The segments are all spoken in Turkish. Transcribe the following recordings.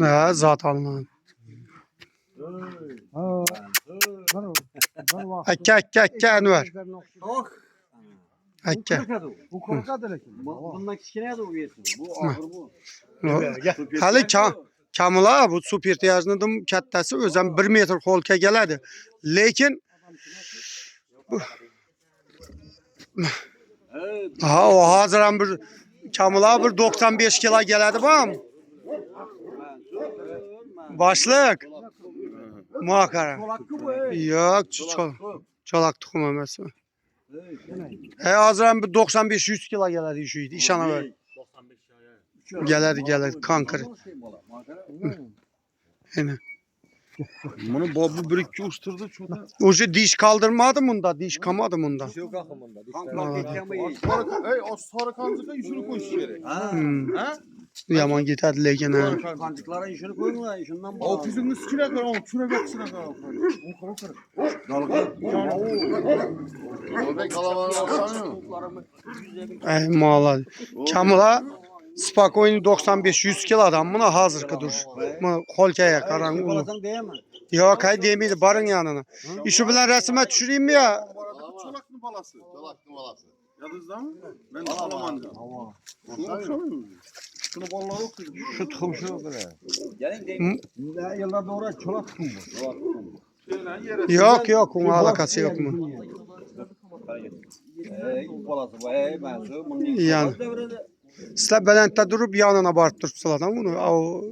Ha, zat alınan. Akka Enver. Akka. Bu korkadı lekin. Bundan kichkina bu yetim. Bu og'ir bu. Hali kamila bu super ihtiyojning kattasi o'zim 1 metr qo'lga keladi. Lekin ha, o hozir ham bir kamila bir 95 kilo keladi bu. Boshliq. Muhakara. Yo'q, cholak tuxum emas. Hozir ham bir 95-100 kilo keladi shu edi, ishonaver. Geladi konkret. Yine. Bunu babu bir iki uçturdu çoğunda. Oje diş kaldırmadı bunda, diş kamadı bunda. Yok akımında. O sarı kancıka yüzünü koysun gerek. Ha? Yaman gitadi lekin ha. Kancıklara işini koyun şundan bak. O yüzünü sikine kar, o şuna baksana kar. Dalga. Orada kalabalık alsana. Ey mala. Kamila Spakoyni 95-100 kilo adam buna hazırkı dur. Bunu kolkaya karan ulu. Olasan diyemem. Yok hay demeydi barın yanına. İşi bilen resime düşüreyim mi ya? Çolaklı balası. Yadınızda mı? Ben Alamanca. Şunu balları okuyordum. Şu tuğum şu böyle. Ne yıllarda oraya çolak tuğum bu. Yok onun alakası yok mu? Balası bu. Ben şu bunun Yani. Sizler Belent'te durup yanına barıp durupsalar da bunu. O...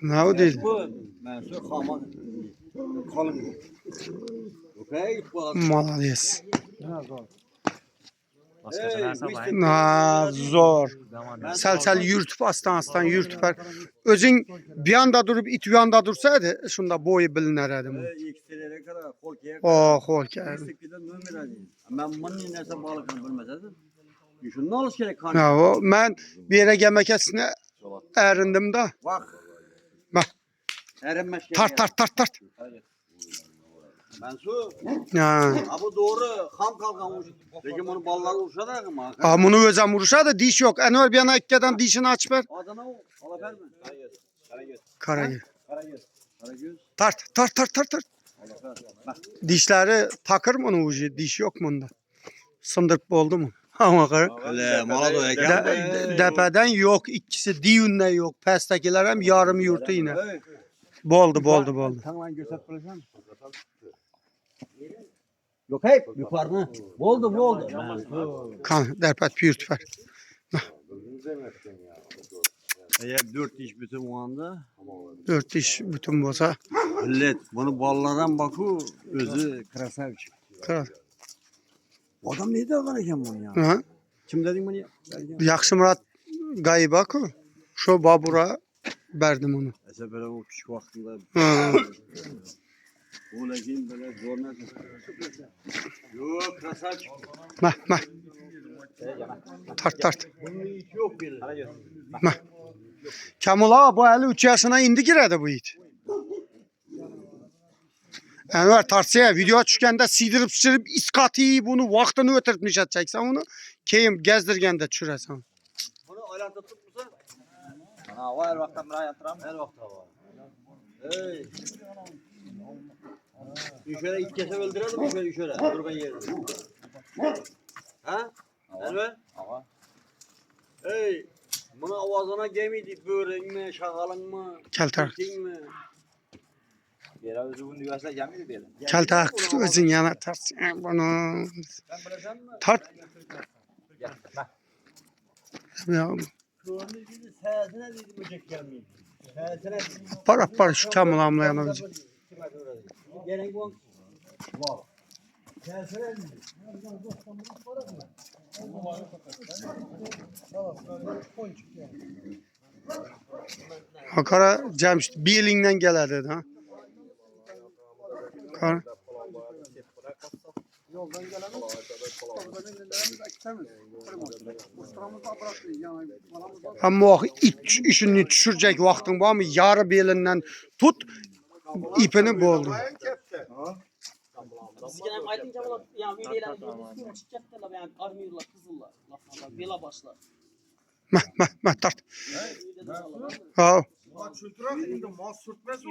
Ne o değil? Ben şu kama kalın. Okey. Malades. Na zor. Sel yürütüp astan yürütüp. Özün bir anda durup it bir anda dursaydı şunda boyu bilinerdi bu. İkisine kadar kolkaya. Oh kolkaya. Ben bunun nerede balıkını bilmezdim. Şunun alış gerek kan. Ya o ben bir yere gelmekesine erindim da. Bak. Erinmez. Tart. Ben su. Ya. Bu doğru ham kalkan. Peki bunu ballar uçsa da mı? Ha bunu özem vuruşa da diş yok. Enver bir yana ikkeden dişini aç ver. Adana o. Alafer mi? Karagöz. Karagöz. Tart. Dişleri takır mı onun ucu? Diş yok mu onda? Sındırıp oldu mu? Ama Öyle mala da eken. Depeden yok. İkisi diyünle yok. Pestekiler hem yarım yurtu yine. Boldu. Tamam göster bileceğim. Yok hep yukarıda. Boldu. Kan derpet pürt ver. Eğer 4 diş bütün o anda. 4 diş bütün boza. Millet bunu ballardan bakı özü krasav çıktı. Kral. O adam neydi akarken bunu ya? Ha? Kim dedin bunu? Yaxşı Murat gayba ku. Şu babura verdim onu. Ese böyle o küçük vaktinde. Ha. O lakin böyle zor ne? Yok krasav çıktı. Mah. Tart. Bunun hiç yok bile. Mah. Kamula bu 53 yaşına indi giredi bu it. Enver tartsaya video çıkanda sidirip iskatı bunu vaktini ötürtmüş edeceksen onu keyim gezdirgende çüresen. Bunu ayakta tutmuşsa? Ha var vakti mira yatıram. Her vakti var. Hey. Şöyle ilk kese öldürelim şöyle. Dur ben yerim. Ha? Enver? Hava. Hey. Bunu avazına gemiydi böğren mi, şakalın mı? Keltar. Yere özü bunu düğerse gemiydi böyle. Keltar özün yana tart. Bunu. Tart. Ya. Sesine dedim böcek gelmeydi. Sesine dedim. Para şu Kamulamla yana böcek. Gerek bu. Wow. Sesine dedim. Hakara Cemşit bir elinden geler dedi ha. Kar. Yoldan gelen Ama o işini düşürecek vaktin var mı? Yarı belinden tut ipini boldu. Sizgen aytınca bolat, yani videolar çıkacaklar yani armiyurlar, kızıllar, laflar, bela başlar. Meh tart. Ha. Ulan çöktürak indi, mas sürtmez o.